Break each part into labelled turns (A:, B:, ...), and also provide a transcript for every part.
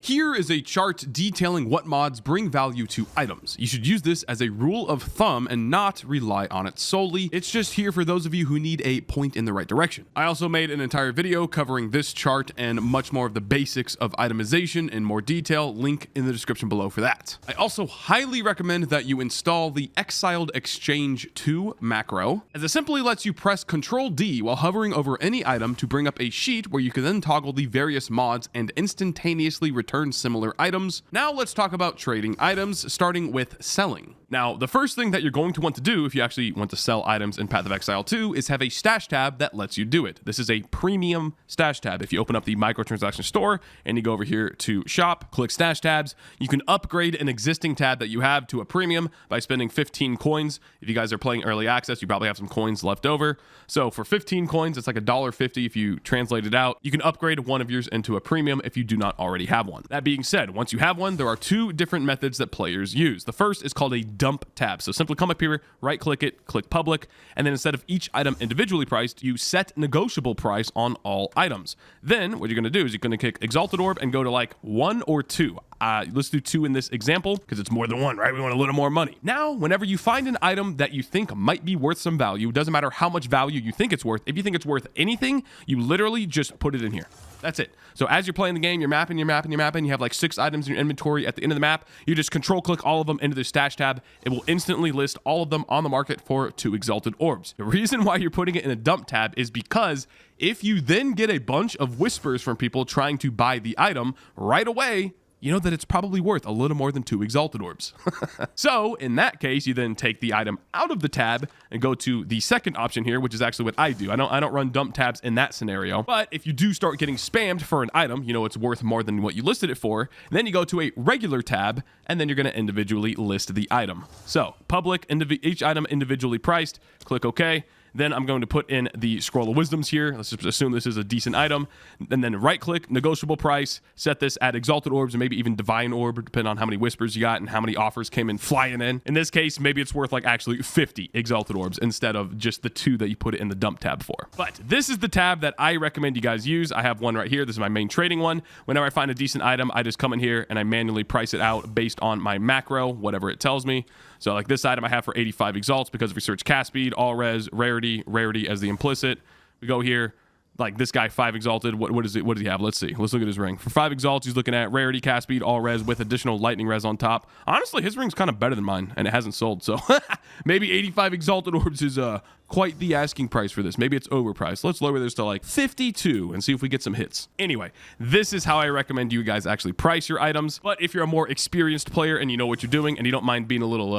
A: Here is a chart detailing what mods bring value to items. You should use this as a rule of thumb and not rely on it solely. It's just here for those of you who need a point in the right direction. I also made an entire video covering this chart and much more of the basics of itemization in more detail. Link in the description below for that. I also highly recommend that you install the Exiled Exchange 2 macro, as it simply lets you press Ctrl D while hovering over any item to bring up a sheet where you can then toggle the various mods and instantaneously return similar items. Now let's talk about trading items, starting with selling. Now, the first thing that you're going to want to do if you actually want to sell items in Path of Exile 2 is have a stash tab that lets you do it. This is a premium stash tab. If you open up the microtransaction store and you go over here to shop, click stash tabs, you can upgrade an existing tab that you have to a premium by spending 15 coins. If you guys are playing early access, you probably have some coins left over. So for 15 coins, it's like $1.50 if you translate it out. You can upgrade one of yours into a premium if you do not already have one. That being said, once you have one, there are two different methods that players use. The first is called a dump tab. So simply come up here, right click it, click public, and then instead of each item individually priced, you set negotiable price on all items. Then what you're going to do is you're going to click Exalted Orb and go to like 1 or 2. Let's do 2 in this example because it's more than 1, right? We want a little more money. Now, whenever you find an item that you think might be worth some value, doesn't matter how much value you think it's worth. If you think it's worth anything, you literally just put it in here. That's it. So as you're playing the game, you're mapping. You have like 6 items in your inventory. At the end of the map, you just control click all of them into the stash tab. It will instantly list all of them on the market for 2 Exalted Orbs. The reason why you're putting it in a dump tab is because if you then get a bunch of whispers from people trying to buy the item right away, you know that it's probably worth a little more than 2 Exalted Orbs. So in that case, you then take the item out of the tab and go to the second option here, which is actually what I do. I don't run dump tabs in that scenario, but if you do start getting spammed for an item, you know it's worth more than what you listed it for, then you go to a regular tab and then you're going to individually list the item. So public, each item individually priced, click OK. Then I'm going to put in the Scroll of Wisdoms here. Let's just assume this is a decent item. And then right click, negotiable price, set this at Exalted Orbs or maybe even Divine Orb, depending on how many whispers you got and how many offers came in flying in. In this case, maybe it's worth like actually 50 Exalted Orbs instead of just the 2 that you put it in the dump tab for. But this is the tab that I recommend you guys use. I have one right here. This is my main trading one. Whenever I find a decent item, I just come in here and I manually price it out based on my macro, whatever it tells me. So like this item I have for 85 exalts because if we search cast speed, all res, rarity as the implicit, we go here, like this guy 5 exalted, what is it? What does he have? Let's see. Let's look at his ring. For 5 exalts, he's looking at rarity, cast speed, all res with additional lightning res on top. Honestly, his ring's kind of better than mine and it hasn't sold. So maybe 85 exalted orbs is quite the asking price for this. Maybe it's overpriced. Let's lower this to like 52 and see if we get some hits. Anyway, this is how I recommend you guys actually price your items. But if you're a more experienced player and you know what you're doing and you don't mind being a little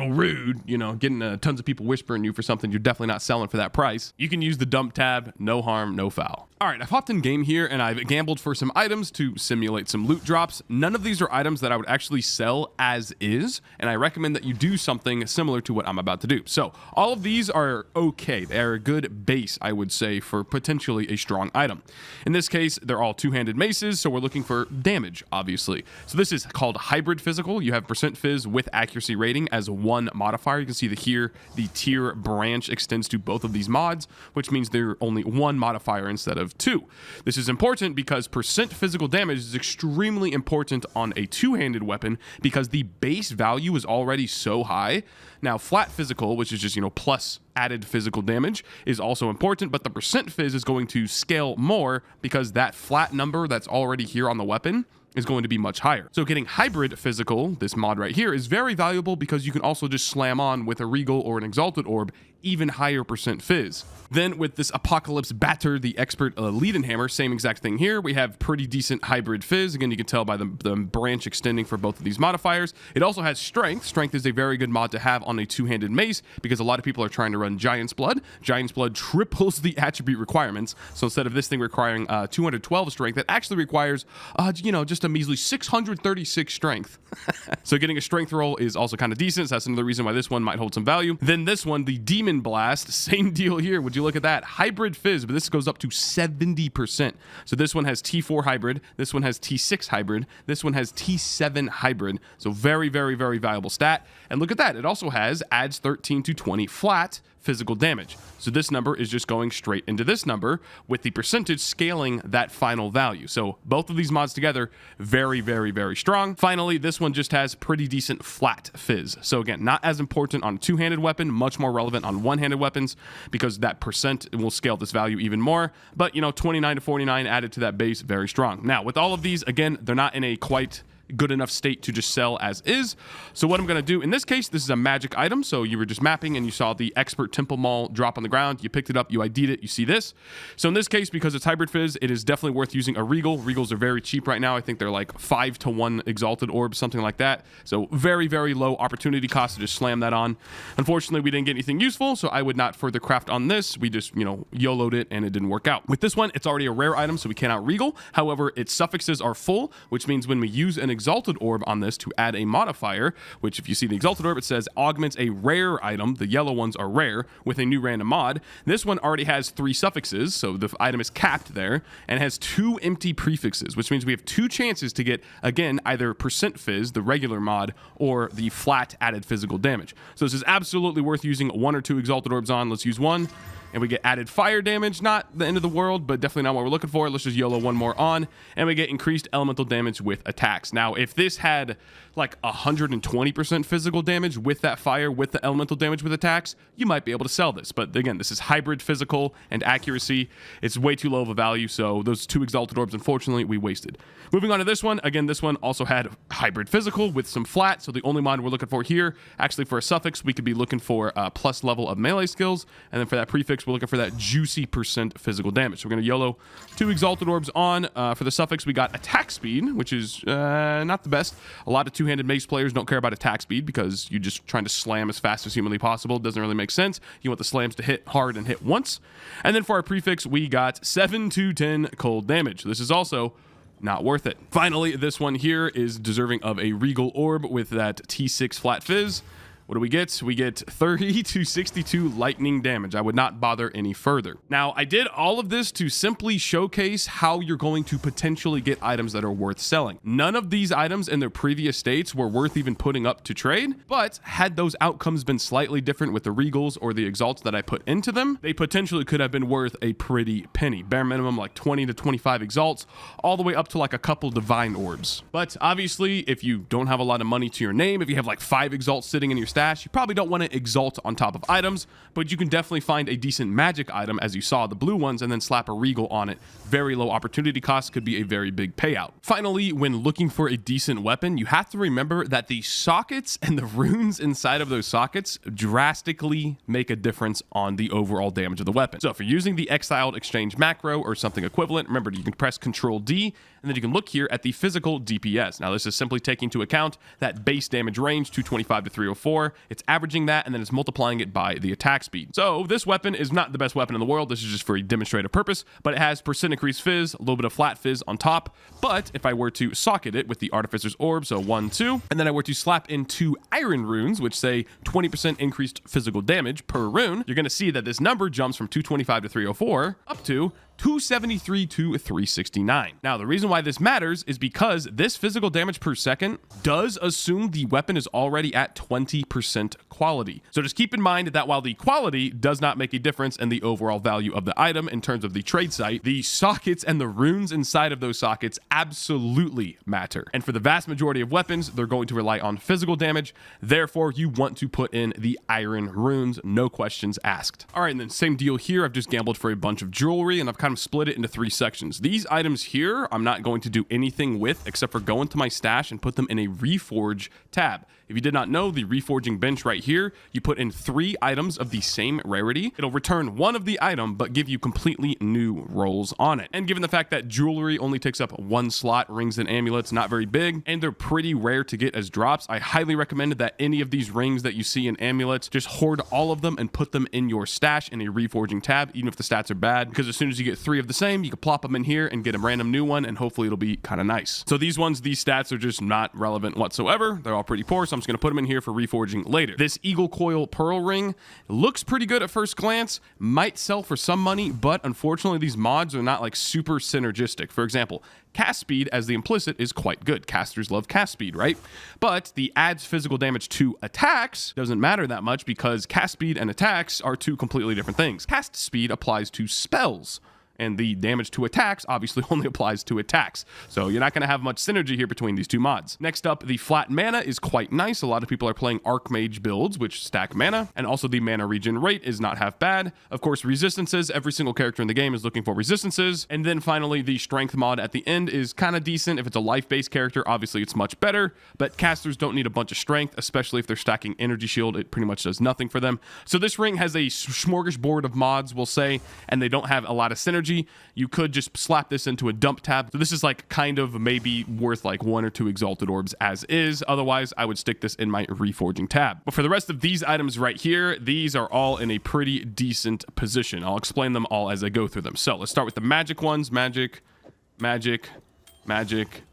A: rude, you know, getting tons of people whispering you for something you're definitely not selling for that price, you can use the dump tab. No harm, no foul. All right, I've hopped in game here and I've gambled for some items to simulate some loot drops. None of these are items that I would actually sell as is, and I recommend that you do something similar to what I'm about to do. So all of these are okay. They're a good base, I would say, for potentially a strong item. In this case, they're all two-handed maces, so we're looking for damage, obviously. So this is called hybrid physical. You have percent fizz with accuracy rating as one modifier. You can see that here the tier branch extends to both of these mods, which means they're only one modifier instead of 2. This is important because percent physical damage is extremely important on a two-handed weapon because the base value is already so high. Now, flat physical, which is just, plus added physical damage, is also important, but the percent fizz is going to scale more because that flat number that's already here on the weapon is going to be much higher. So getting hybrid physical, this mod right here, is very valuable because you can also just slam on with a regal or an exalted orb even higher percent fizz. Then with this Apocalypse Batter, the expert lead and hammer, same exact thing here. We have pretty decent hybrid fizz. Again, you can tell by the branch extending for both of these modifiers. It also has strength. Strength is a very good mod to have on a two-handed mace because a lot of people are trying to run Giant's Blood. Giant's Blood triples the attribute requirements. So instead of this thing requiring 212 strength, it actually requires, just a measly 636 strength. So getting a strength roll is also kind of decent. So that's another reason why this one might hold some value. Then this one, the Demon Blast, same deal here. Would you look at that? Hybrid fizz, but this goes up to 70%. So this one has T4 hybrid. This one has T6 hybrid. This one has T7 hybrid. So very, very, very valuable stat. And look at that. It also has adds 13 to 20 flat physical damage. So this number is just going straight into this number with the percentage scaling that final value. So both of these mods together, very, very, very strong. Finally, this one just has pretty decent flat fizz. So again, not as important on a two-handed weapon, much more relevant on one-handed weapons because that percent will scale this value even more. But, you know, 29 to 49 added to that base, very strong. Now, with all of these, again, they're not in a quite good enough state to just sell as is. So what I'm going to do in this case, this is a magic item. So you were just mapping and you saw the expert temple maul drop on the ground. You picked it up, you ID'd it, you see this. So in this case, because it's hybrid fizz, it is definitely worth using a regal. Regals are very cheap right now. I think they're like 5-to-1 exalted orbs, something like that. So very, very low opportunity cost to just slam that on. Unfortunately, we didn't get anything useful, so I would not further craft on this. We just, you know, YOLO'd it and it didn't work out. With this one, it's already a rare item, so we cannot regal. However, its suffixes are full, which means when we use an exalted orb on this to add a modifier, which if you see the exalted orb, it says augments a rare item. The yellow ones are rare with a new random mod. This one already has 3 suffixes, so the item is capped there, and has 2 empty prefixes, which means we have 2 chances to get, again, either percent fizz, the regular mod, or the flat added physical damage. So this is absolutely worth using 1 or 2 exalted orbs on. Let's use 1. And we get added fire damage, not the end of the world, but definitely not what we're looking for. Let's just YOLO 1 more on, and we get increased elemental damage with attacks. Now, if this had like 120% physical damage with that fire, with the elemental damage with attacks, you might be able to sell this. But again, this is hybrid physical and accuracy. It's way too low of a value, so those 2 exalted orbs, unfortunately, we wasted. Moving on to this one. Again, this one also had hybrid physical with some flat, so the only mod we're looking for here, actually for a suffix, we could be looking for a plus level of melee skills, and then for that prefix, we're looking for that juicy percent physical damage. So we're going to YOLO 2 exalted orbs on. For the suffix, we got attack speed, which is not the best. A lot of two-handed mace players don't care about attack speed because you're just trying to slam as fast as humanly possible. It doesn't really make sense. You want the slams to hit hard and hit once. And then for our prefix, we got 7 to 10 cold damage. This is also not worth it. Finally, this one here is deserving of a regal orb with that T6 flat fizz. What do we get? We get 30 to 62 lightning damage. I would not bother any further. Now, I did all of this to simply showcase how you're going to potentially get items that are worth selling. None of these items in their previous states were worth even putting up to trade, but had those outcomes been slightly different with the regals or the exalts that I put into them, they potentially could have been worth a pretty penny. Bare minimum like 20 to 25 exalts, all the way up to like a couple divine orbs. But obviously, if you don't have a lot of money to your name, if you have like 5 exalts sitting in your stash, you probably don't want to exalt on top of items, but you can definitely find a decent magic item, as you saw the blue ones, and then slap a regal on it. Very low opportunity cost, could be a very big payout. Finally, when looking for a decent weapon, you have to remember that the sockets and the runes inside of those sockets drastically make a difference on the overall damage of the weapon. So if you're using the exiled exchange macro or something equivalent, remember you can press Control D, and then you can look here at the physical DPS. Now this is simply taking into account that base damage range, 225 to 304. It's averaging that, and then it's multiplying it by the attack speed. So this weapon is not the best weapon in the world. This is just for a demonstrative purpose, but it has percent increased fizz, a little bit of flat fizz on top. But if I were to socket it with the Artificer's Orb, so 1, 2, and then I were to slap in 2 iron runes, which say 20% increased physical damage per rune, you're going to see that this number jumps from 225 to 304 up to 273 to 369. Now, the reason why this matters is because this physical damage per second does assume the weapon is already at 20% quality. So just keep in mind that while the quality does not make a difference in the overall value of the item in terms of the trade site, the sockets and the runes inside of those sockets absolutely matter. And for the vast majority of weapons, they're going to rely on physical damage. Therefore, you want to put in the iron runes, no questions asked. All right, and then same deal here. I've just gambled for a bunch of jewelry, and I've kind of split it into 3 sections. These items here, I'm not going to do anything with except for go into my stash and put them in a reforge tab. If you did not know, the reforging bench right here, you put in 3 items of the same rarity. It'll return 1 of the item, but give you completely new rolls on it. And given the fact that jewelry only takes up 1 slot, rings and amulets, not very big, and they're pretty rare to get as drops, I highly recommend that any of these rings that you see in amulets, just hoard all of them and put them in your stash in a reforging tab, even if the stats are bad, because as soon as you get 3 of the same, you can plop them in here and get a random new one, and hopefully it'll be kind of nice. So these ones, these stats are just not relevant whatsoever. They're all pretty poor, so I'm just going to put them in here for reforging later. This Eagle Coil Pearl Ring looks pretty good at first glance, might sell for some money, but unfortunately these mods are not like super synergistic. For example, cast speed as the implicit is quite good. Casters love cast speed, right? But the adds physical damage to attacks doesn't matter that much because cast speed and attacks are two completely different things. Cast speed applies to spells, and the damage to attacks obviously only applies to attacks. So you're not going to have much synergy here between these two mods. Next up, the flat mana is quite nice. A lot of people are playing Archmage builds, which stack mana, and also the mana regen rate is not half bad. Of course, resistances, every single character in the game is looking for resistances. And then finally, the strength mod at the end is kind of decent. If it's a life-based character, obviously it's much better, but casters don't need a bunch of strength, especially if they're stacking energy shield. It pretty much does nothing for them. So this ring has a smorgasbord of mods, we'll say, and they don't have a lot of synergy. You could just slap this into a dump tab. So this is like kind of maybe worth like 1 or 2 exalted orbs as is. Otherwise, I would stick this in my reforging tab. But for the rest of these items right here, these are all in a pretty decent position. I'll explain them all as I go through them. So let's start with the magic ones. Magic, magic, magic,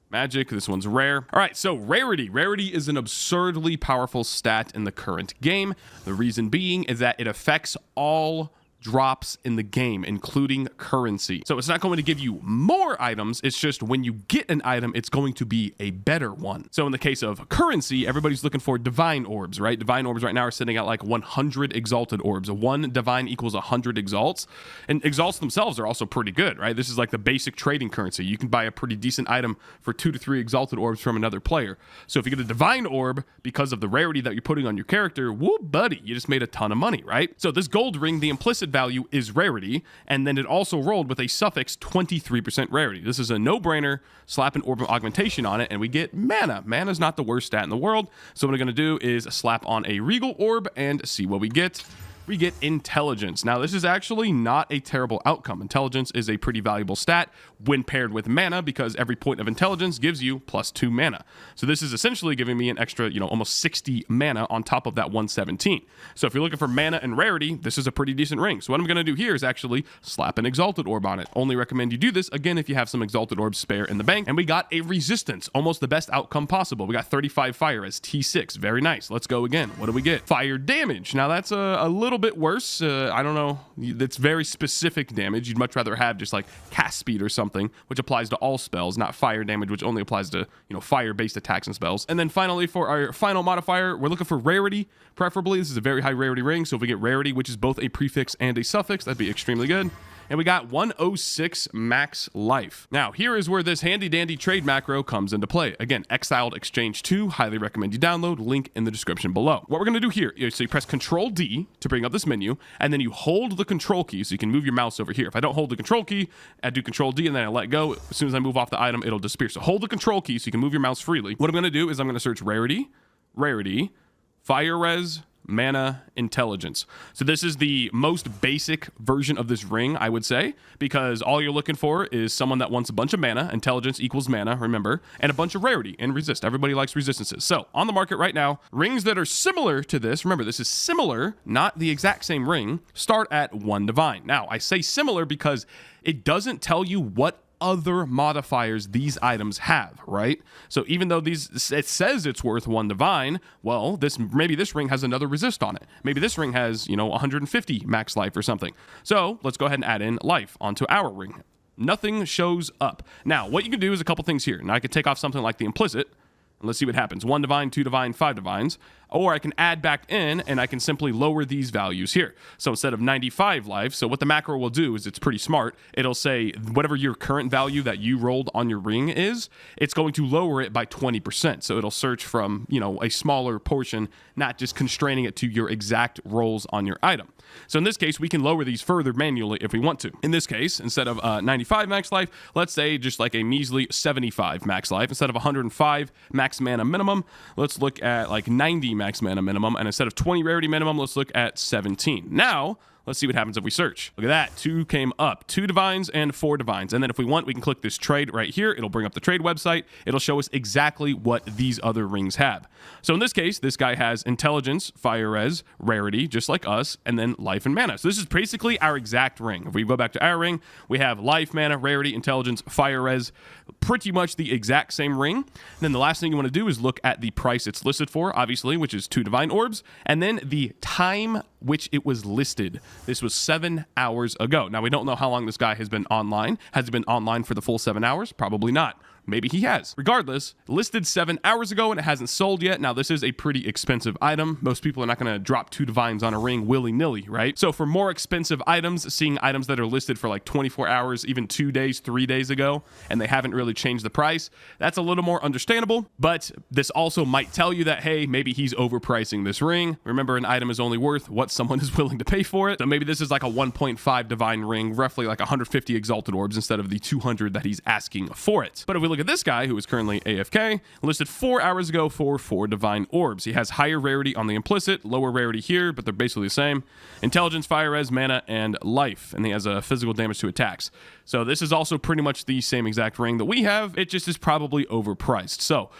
A: magic. This one's rare. All right, so rarity. Rarity is an absurdly powerful stat in the current game. The reason being is that it affects all drops in the game, including currency. So it's not going to give you more items, it's just when you get an item, it's going to be a better one. So in the case of currency, everybody's looking for divine orbs, right? Divine orbs right now are sitting at like 100 exalted orbs. 1 divine equals 100 exalts, and exalts themselves are also pretty good, right? This is like the basic trading currency. You can buy a pretty decent item for 2 to 3 exalted orbs from another player. So if you get a divine orb because of the rarity that you're putting on your character, whoop, buddy, you just made a ton of money, right? So this gold ring, the implicit value is rarity, and then it also rolled with a suffix 23% rarity. This is a no-brainer. Slap an orb of augmentation on it, and we get mana. Mana is not the worst stat in the world, so what I'm going to do is slap on a regal orb and see what we get. We get intelligence. Now, this is actually not a terrible outcome. Intelligence is a pretty valuable stat when paired with mana because every point of intelligence gives you +2 mana. So this is essentially giving me an extra, almost 60 mana on top of that 117. So if you're looking for mana and rarity, this is a pretty decent ring. So what I'm going to do here is actually slap an exalted orb on it. Only recommend you do this, again, if you have some exalted orbs spare in the bank. And we got a resistance, almost the best outcome possible. We got 35 fire as T6. Very nice. Let's go again. What do we get? Fire damage. Now, that's a little bit worse. I don't know. That's very specific damage. You'd much rather have just like cast speed or something, which applies to all spells, not fire damage, which only applies to, fire-based attacks and spells. And then finally, for our final modifier, we're looking for rarity. Preferably, this is a very high rarity ring. So if we get rarity, which is both a prefix and a suffix, that'd be extremely good. And we got 106 max life. Now, here is where this handy dandy trade macro comes into play. Again, Exiled Exchange 2, highly recommend you download, link in the description below. What we're gonna do here is so you press Control D to bring up this menu, and then you hold the Control key so you can move your mouse over here. If I don't hold the Control key, I do Control D and then I let go. As soon as I move off the item, it'll disappear. So hold the Control key so you can move your mouse freely. What I'm gonna do is I'm gonna search rarity, fire res, mana, intelligence. So this is the most basic version of this ring, I would say, because all you're looking for is someone that wants a bunch of mana. Intelligence equals mana, remember, and a bunch of rarity and resist. Everybody likes resistances. So on the market right now, rings that are similar to this, remember, this is similar, not the exact same ring, start at 1 divine. Now, I say similar because it doesn't tell you what other modifiers these items have, right? So even though it says it's worth 1 divine, well, maybe this ring has another resist on it. Maybe this ring has, 150 max life or something. So let's go ahead and add in life onto our ring. Nothing shows up. Now, what you can do is a couple things here. Now I could take off something like the implicit, and let's see what happens. 1 divine, 2 divine, 5 divines. Or I can add back in and I can simply lower these values here. So instead of 95 life, so what the macro will do is it's pretty smart. It'll say whatever your current value that you rolled on your ring is, it's going to lower it by 20%. So it'll search from, a smaller portion, not just constraining it to your exact rolls on your item. So in this case, we can lower these further manually if we want to. In this case, instead of 95 max life, let's say just like a measly 75 max life. Instead of 105 max mana minimum, let's look at like 90 max mana minimum. And instead of 20 rarity minimum, let's look at 17. Now, let's see what happens if we search. Look at that. 2 came up. 2 divines and 4 divines. And then if we want, we can click this trade right here. It'll bring up the trade website. It'll show us exactly what these other rings have. So in this case, this guy has intelligence, fire res, rarity, just like us, and then life and mana. So this is basically our exact ring. If we go back to our ring, we have life, mana, rarity, intelligence, fire res, pretty much the exact same ring. And then the last thing you want to do is look at the price it's listed for, obviously, which is 2 divine orbs, and then the time which it was listed. This was 7 hours ago. Now, we don't know how long this guy has been online. Has he been online for the full 7 hours? Probably not. Maybe he has. Regardless, listed 7 hours ago and it hasn't sold yet. Now, this is a pretty expensive item. Most people are not going to drop 2 divines on a ring willy-nilly, right? So for more expensive items, seeing items that are listed for like 24 hours, even 2 days, 3 days ago, and they haven't really changed the price, that's a little more understandable. But this also might tell you that, hey, maybe he's overpricing this ring. Remember, an item is only worth what someone is willing to pay for it. So maybe this is like a 1.5 divine ring, roughly like 150 exalted orbs instead of the 200 that he's asking for it. But if we look at this guy, who is currently AFK, listed 4 hours ago for 4 divine orbs. He has higher rarity on the implicit, lower rarity here, but they're basically the same. Intelligence, fire res, mana, and life. And he has a physical damage to attacks. So this is also pretty much the same exact ring that we have. It just is probably overpriced. So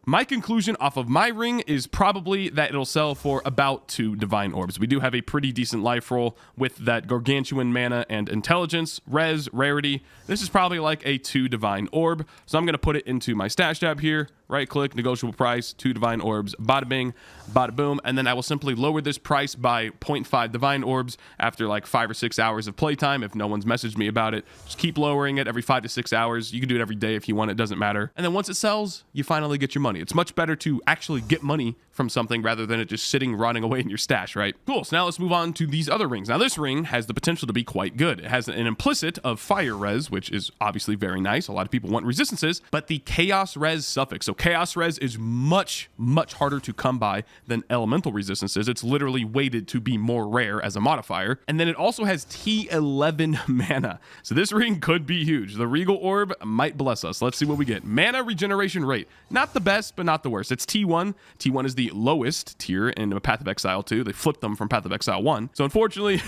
A: my conclusion off of my ring is probably that it'll sell for about 2 divine orbs. We do have a pretty decent life roll with that gargantuan mana and intelligence, res, rarity. This is probably like a 2 divine orb. So I'm going to put it into my stash tab here. Right click, negotiable price, 2 divine orbs, bada bing, bada boom. And then I will simply lower this price by 0.5 divine orbs after like 5 or 6 hours of playtime. If no one's messaged me about it, just keep lowering it every 5 to 6 hours. You can do it every day if you want, it doesn't matter. And then once it sells, you finally get your money. It's much better to actually get money from something rather than it just sitting, rotting away in your stash, right? Cool, so now let's move on to these other rings. Now this ring has the potential to be quite good. It has an implicit of fire res, which is obviously very nice. A lot of people want resistances, but the chaos res suffix. So chaos res is much, much harder to come by than elemental resistances. It's literally weighted to be more rare as a modifier. And then it also has T11 mana. So this ring could be huge. The Regal Orb might bless us. Let's see what we get. Mana regeneration rate. Not the best, but not the worst. It's T1. T1 is the lowest tier in Path of Exile 2. They flipped them from Path of Exile 1. So unfortunately,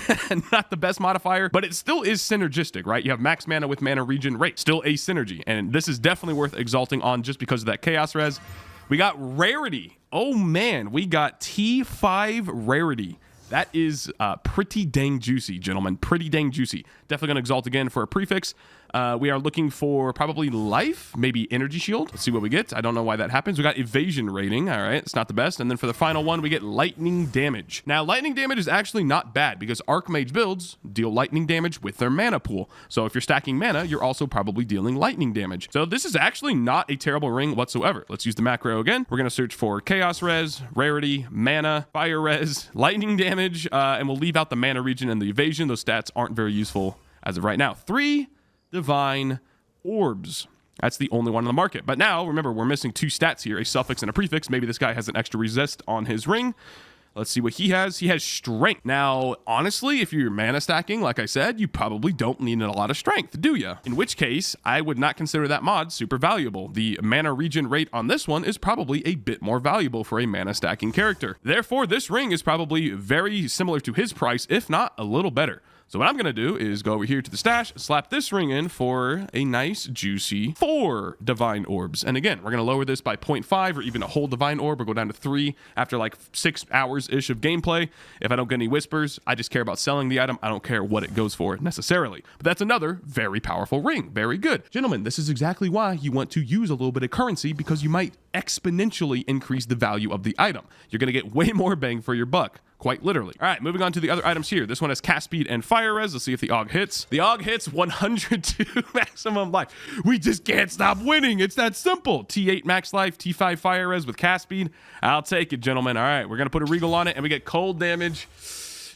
A: not the best modifier, but it still is synergistic, right? You have max mana with mana regen rate. Still a synergy. And this is definitely worth exalting on just because of that chaos res. We got rarity. Oh man, we got T5 rarity. That is pretty dang juicy, gentlemen. Pretty dang juicy. Definitely going to exalt again for a prefix. We are looking for probably life, maybe energy shield. Let's see what we get. I don't know why that happens. We got evasion rating. All right, it's not the best. And then for the final one, we get lightning damage. Now, lightning damage is actually not bad because Archmage builds deal lightning damage with their mana pool. So if you're stacking mana, you're also probably dealing lightning damage. So this is actually not a terrible ring whatsoever. Let's use the macro again. We're going to search for chaos res, rarity, mana, fire res, lightning damage, and we'll leave out the mana regen and the evasion. Those stats aren't very useful as of right now. 3 divine orbs. That's the only one on the market. But now, remember, we're missing 2 stats here, a suffix and a prefix. Maybe this guy has an extra resist on his ring. Let's see what he has. He has strength. Now, honestly, if you're mana stacking, like I said, you probably don't need a lot of strength, do you? In which case, I would not consider that mod super valuable. The mana regen rate on this one is probably a bit more valuable for a mana stacking character. Therefore, this ring is probably very similar to his price, if not a little better. So what I'm going to do is go over here to the stash, slap this ring in for a nice, juicy 4 divine orbs. And again, we're going to lower this by 0.5 or even a whole divine orb or go down to 3 after like 6 hours-ish of gameplay. If I don't get any whispers, I just care about selling the item. I don't care what it goes for necessarily. But that's another very powerful ring. Very good. Gentlemen, this is exactly why you want to use a little bit of currency because you might exponentially increase the value of the item. You're going to get way more bang for your buck. Quite literally. All right, moving on to the other items here. This one has cast speed and fire res. Let's see if the AUG hits. The AUG hits 102 maximum life. We just can't stop winning. It's that simple. T8 max life, T5 fire res with cast speed. I'll take it, gentlemen. All right, we're going to put a Regal on it, and we get cold damage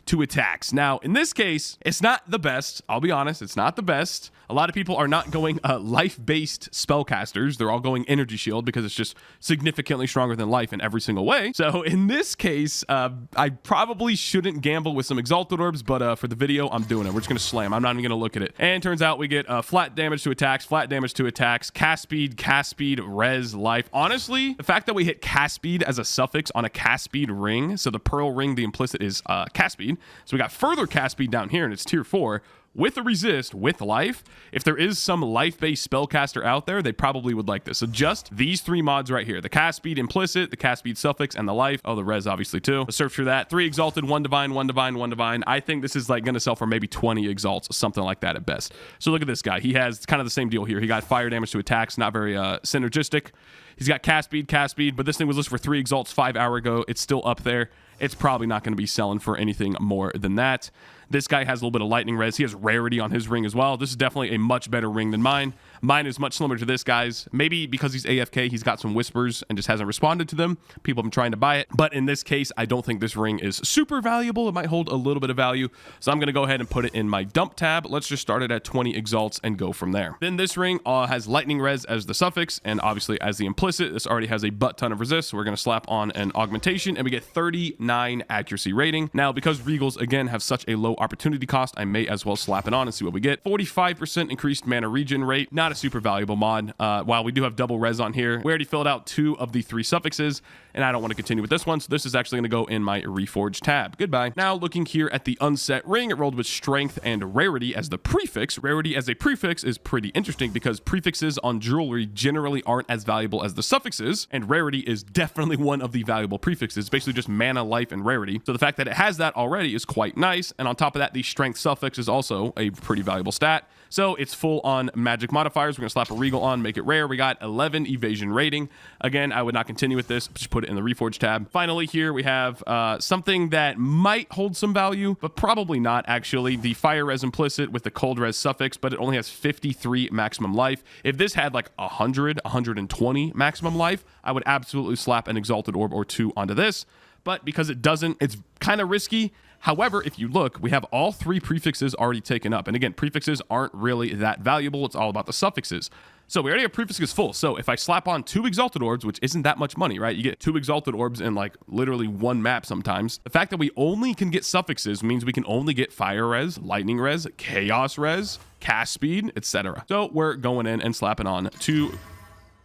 A: to attacks. Now, in this case, it's not the best. I'll be honest, it's not the best. A lot of people are not going life-based spellcasters. They're all going energy shield because it's just significantly stronger than life in every single way. So in this case, I probably shouldn't gamble with some exalted orbs, but for the video, I'm doing it. We're just going to slam. I'm not even going to look at it. And turns out we get flat damage to attacks, cast speed, res, life. Honestly, the fact that we hit cast speed as a suffix on a cast speed ring, so the pearl ring, the implicit is cast speed. So we got further cast speed down here, and it's tier 4. With a resist, with life, if there is some life-based spellcaster out there, they probably would like this. So just these 3 mods right here. The cast speed implicit, the cast speed suffix, and the life. Oh, the res obviously too. Let's search for that. 3 exalted, 1 divine, 1 divine, 1 divine. I think this is like going to sell for maybe 20 exalts, something like that at best. So look at this guy. He has kind of the same deal here. He got fire damage to attacks, not very synergistic. He's got cast speed, but this thing was listed for 3 exalts 5 hours ago. It's still up there. it's probably not going to be selling for anything more than that. This guy has a little bit of lightning res. He has rarity on his ring as well. This is definitely a much better ring than mine. Mine is much similar to this guy's. Maybe because he's AFK, he's got some whispers and just hasn't responded to them. People have been trying to buy it. But in this case, I don't think this ring is super valuable. It might hold a little bit of value. So I'm going to go ahead and put it in my dump tab. Let's just start it at 20 exalts and go from there. Then this ring has lightning res as the suffix and obviously as the implicit. This already has a butt ton of resist. So we're going to slap on an augmentation and we get 39 accuracy rating. Now, because regals again have such a low opportunity cost, I may as well slap it on and see what we get. 45% increased mana regen rate. Not a super valuable mod. While we do have double res on here, we already filled out 2 of the 3 suffixes and I don't want to continue with this one. So this is actually going to go in my reforged tab. Goodbye. Now looking here at the unset ring, it rolled with strength and rarity as the prefix. Rarity as a prefix is pretty interesting because prefixes on jewelry generally aren't as valuable as the suffixes, and rarity is definitely one of the valuable prefixes. It's basically just mana, life, and rarity. So the fact that it has that already is quite nice. And on top of that, the strength suffix is also a pretty valuable stat. So it's full on magic modifiers. We're going to slap a regal on, make it rare. We got 11 evasion rating. Again, I would not continue with this. Just put it in the reforged tab. Finally, here we have something that might hold some value, but probably not actually. The fire res implicit with the cold res suffix, but it only has 53 maximum life. If this had like 100, 120 maximum life, I would absolutely slap an exalted orb or 2 onto this. But because it doesn't, it's kind of risky. However, if you look, we have all 3 prefixes already taken up. And again, prefixes aren't really that valuable. It's all about the suffixes. So we already have prefixes full. So if I slap on 2 exalted orbs, which isn't that much money, right? You get 2 exalted orbs in like literally 1 map sometimes. The fact that we only can get suffixes means we can only get fire res, lightning res, chaos res, cast speed, etc. So we're going in and slapping on 2.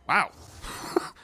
A: Wow.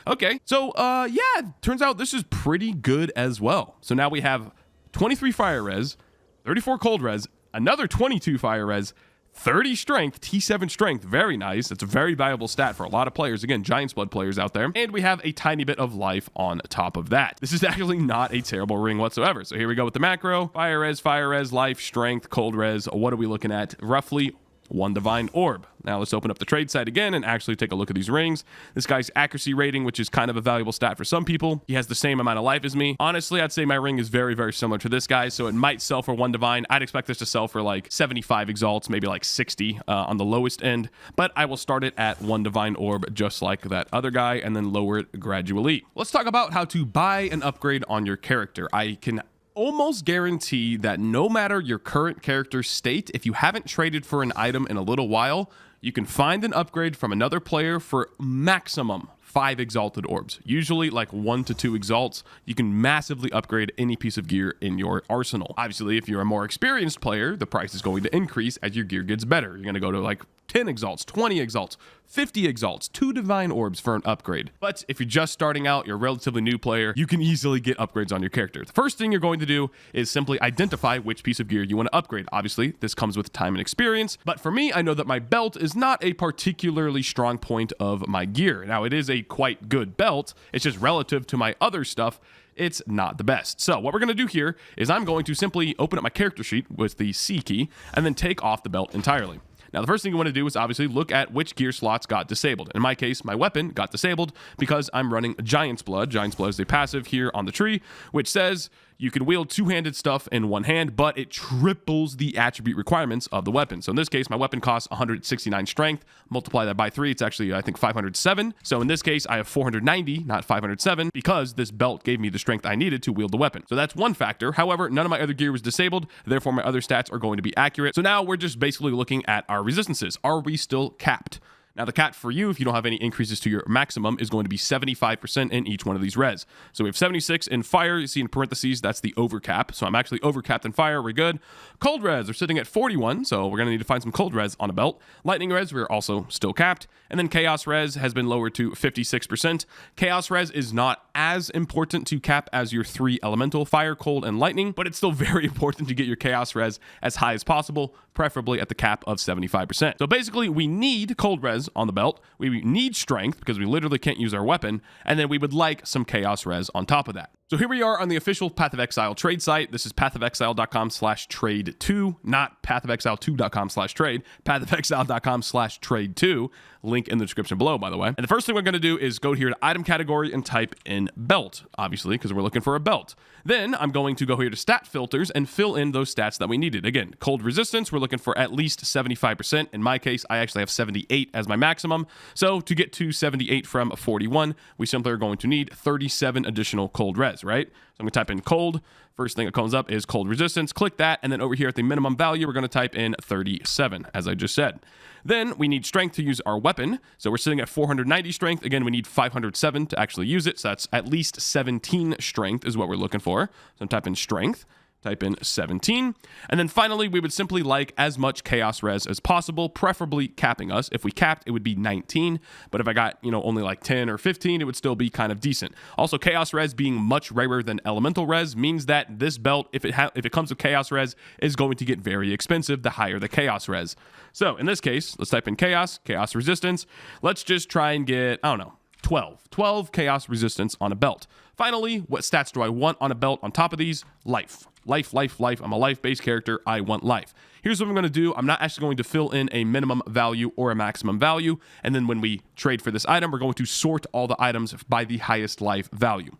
A: Okay. So yeah, turns out this is pretty good as well. So now we have 23 fire res, 34 cold res, another 22 fire res, 30 strength, T7 strength, very nice. It's a very valuable stat for a lot of players. Again, Giant's Blood players out there. And we have a tiny bit of life on top of that. This is actually not a terrible ring whatsoever. So here we go with the macro. Fire res, life, strength, cold res. What are we looking at? Roughly 1 divine orb. Now let's open up the trade site again and actually take a look at these rings. This guy's accuracy rating, which is kind of a valuable stat for some people. He has the same amount of life as me. Honestly, I'd say my ring is very, very similar to this guy, so it might sell for 1 divine. I'd expect this to sell for like 75 exalts, maybe like 60 on the lowest end, but I will start it at 1 divine orb just like that other guy and then lower it gradually. Let's talk about how to buy an upgrade on your character. I can almost guarantee that no matter your current character state, if you haven't traded for an item in a little while, you can find an upgrade from another player for maximum 5 exalted orbs, usually like 1 to 2 exalts. You can massively upgrade any piece of gear in your arsenal. Obviously, if you're a more experienced player, the price is going to increase as your gear gets better. You're going to go to like 10 exalts, 20 exalts, 50 exalts, 2 divine orbs for an upgrade. But if you're just starting out, you're a relatively new player, you can easily get upgrades on your character. The first thing you're going to do is simply identify which piece of gear you want to upgrade. Obviously, this comes with time and experience, but for me, I know that my belt is not a particularly strong point of my gear. Now, it is a quite good belt. It's just relative to my other stuff, it's not the best. So what we're going to do here is I'm going to simply open up my character sheet with the C key and then take off the belt entirely. Now, the first thing you want to do is obviously look at which gear slots got disabled. In my case, my weapon got disabled because I'm running Giant's Blood. Giant's Blood is a passive here on the tree, which says you can wield 2-handed stuff in 1 hand, but it triples the attribute requirements of the weapon. So in this case, my weapon costs 169 strength. Multiply that by 3, it's actually, I think, 507. So in this case, I have 490, not 507, because this belt gave me the strength I needed to wield the weapon. So that's one factor. However, none of my other gear was disabled. Therefore, my other stats are going to be accurate. So now we're just basically looking at our resistances. Are we still capped? Now, the cap for you, if you don't have any increases to your maximum, is going to be 75% in each one of these res. So we have 76 in fire. You see in parentheses, that's the overcap. So I'm actually overcapped in fire. We're good. Cold res are sitting at 41. So we're going to need to find some cold res on a belt. Lightning res, we're also still capped. And then chaos res has been lowered to 56%. Chaos res is not as important to cap as your 3 elemental, fire, cold, and lightning, but it's still very important to get your chaos res as high as possible, preferably at the cap of 75%. So basically, we need cold res on the belt, we need strength because we literally can't use our weapon, and then we would like some chaos res on top of that. So here we are on the official Path of Exile trade site. This is pathofexile.com/trade2, not pathofexile2.com/trade, pathofexile.com/trade2. Link in the description below, by the way. And the first thing we're going to do is go here to item category and type in belt, obviously, because we're looking for a belt. Then I'm going to go here to stat filters and fill in those stats that we needed. Again, cold resistance, we're looking for at least 75%. In my case, I actually have 78 as my maximum. So to get to 78 from 41, we simply are going to need 37 additional cold res, right? So I'm going to type in cold. First thing that comes up is cold resistance. Click that. And then over here at the minimum value, we're going to type in 37, as I just said. Then we need strength to use our weapon. So we're sitting at 490 strength. Again, we need 507 to actually use it. So that's at least 17 strength is what we're looking for. So I'm typing strength. Type in 17. And then finally, we would simply like as much chaos res as possible, preferably capping us. If we capped, it would be 19. But if I got, only like 10 or 15, it would still be kind of decent. Also, chaos res being much rarer than elemental res means that this belt, if it comes with chaos res, is going to get very expensive the higher the chaos res. So in this case, let's type in chaos resistance. Let's just try and get, 12 chaos resistance on a belt. Finally, what stats do I want on a belt on top of these? Life. Life. I'm a life-based character. I want life. Here's what I'm going to do. I'm not actually going to fill in a minimum value or a maximum value. And then when we trade for this item, we're going to sort all the items by the highest life value.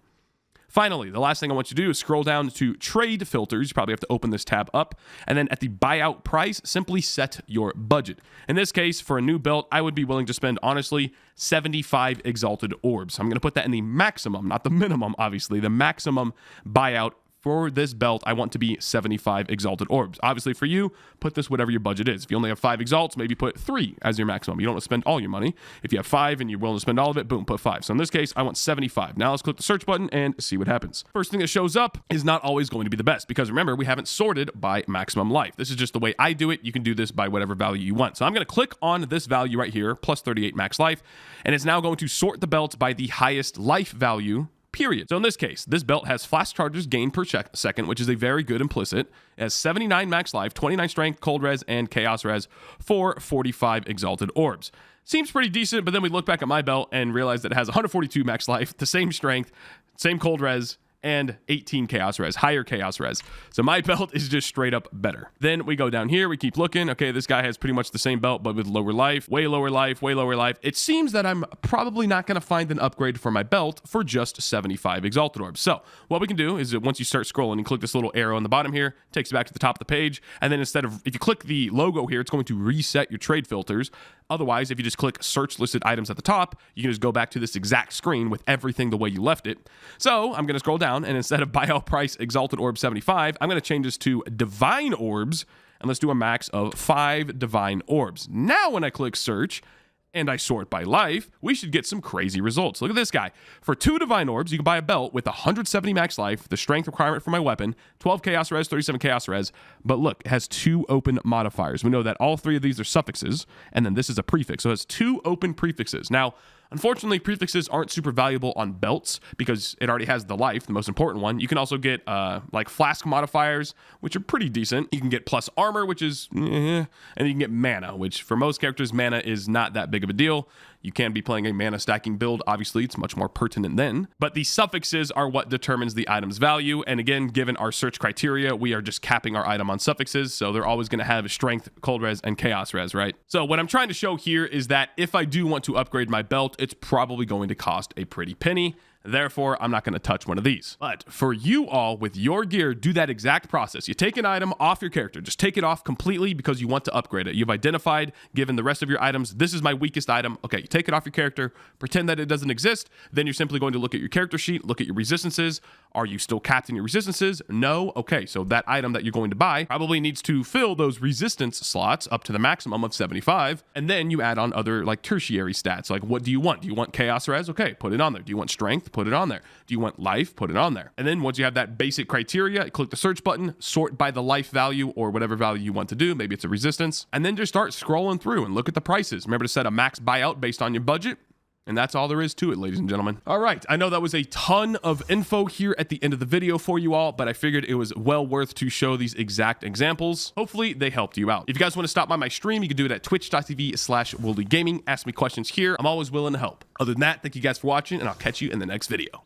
A: Finally, the last thing I want you to do is scroll down to trade filters. You probably have to open this tab up. And then at the buyout price, simply set your budget. In this case, for a new belt, I would be willing to spend, honestly, 75 exalted orbs. I'm going to put that in the maximum, not the minimum, obviously. The maximum buyout for this belt, I want to be 75 exalted orbs. Obviously, for you, put this whatever your budget is. If you only have 5 exalts, maybe put 3 as your maximum. You don't want to spend all your money. If you have 5 and you're willing to spend all of it, boom, put 5. So in this case, I want 75. Now let's click the search button and see what happens. First thing that shows up is not always going to be the best because remember, we haven't sorted by maximum life. This is just the way I do it. You can do this by whatever value you want. So I'm going to click on this value right here, plus 38 max life, and it's now going to sort the belts by the highest life value, period. So in this case, this belt has flash charges gained per second, which is a very good implicit. It has 79 max life, 29 strength, cold res, and chaos res for 45 exalted orbs. Seems pretty decent, but then we look back at my belt and realize that it has 142 max life, the same strength, same cold res, and 18 chaos res, higher chaos res. So my belt is just straight up better. Then we go down here, we keep looking. Okay, this guy has pretty much the same belt, but with lower life, way lower life, way lower life. It seems that I'm probably not going to find an upgrade for my belt for just 75 exalted orbs. So what we can do is that once you start scrolling and click this little arrow on the bottom here, it takes you back to the top of the page. And then instead of, if you click the logo here, it's going to reset your trade filters. Otherwise, if you just click search listed items at the top, you can just go back to this exact screen with everything the way you left it. So I'm going to scroll down, and instead of buyout price exalted orb 75, I'm going to change this to divine orbs, and let's do a max of 5 divine orbs. Now when I click search and I sort by life, we should get some crazy results. Look at this guy. For 2 divine orbs, you can buy a belt with 170 max life, the strength requirement for my weapon, 12 chaos res, 37 chaos res, but look, it has 2 open modifiers. We know that all 3 of these are suffixes, and then this is a prefix, so it has 2 open prefixes. Now, unfortunately, prefixes aren't super valuable on belts because it already has the life, the most important one. You can also get like flask modifiers, which are pretty decent. You can get plus armor, which is and you can get mana, which for most characters, mana is not that big of a deal. You can be playing a mana stacking build. Obviously, it's much more pertinent then. But the suffixes are what determines the item's value. And again, given our search criteria, we are just capping our item on suffixes. So they're always going to have strength, cold res, and chaos res, right? So what I'm trying to show here is that if I do want to upgrade my belt, it's probably going to cost a pretty penny. Therefore, I'm not going to touch one of these. But for you all with your gear, do that exact process. You take an item off your character. Just take it off completely because you want to upgrade it. You've identified, given the rest of your items, this is my weakest item. Okay, you take it off your character, pretend that it doesn't exist. Then you're simply going to look at your character sheet, look at your resistances. Are you still capped in your resistances? No. Okay, so that item that you're going to buy probably needs to fill those resistance slots up to the maximum of 75. And then you add on other like tertiary stats. Like what do you want? Do you want chaos res? Okay, put it on there. Do you want strength? Put it on there. Do you want life? Put it on there. And then once you have that basic criteria, click the search button, sort by the life value or whatever value you want to do. Maybe it's a resistance. And then just start scrolling through and look at the prices. Remember to set a max buyout based on your budget. And that's all there is to it, ladies and gentlemen. All right, I know that was a ton of info here at the end of the video for you all, but I figured it was well worth to show these exact examples. Hopefully they helped you out. If you guys want to stop by my stream, you can do it at twitch.tv/Woolie Gaming. Ask me questions here. I'm always willing to help. Other than that, thank you guys for watching, and I'll catch you in the next video.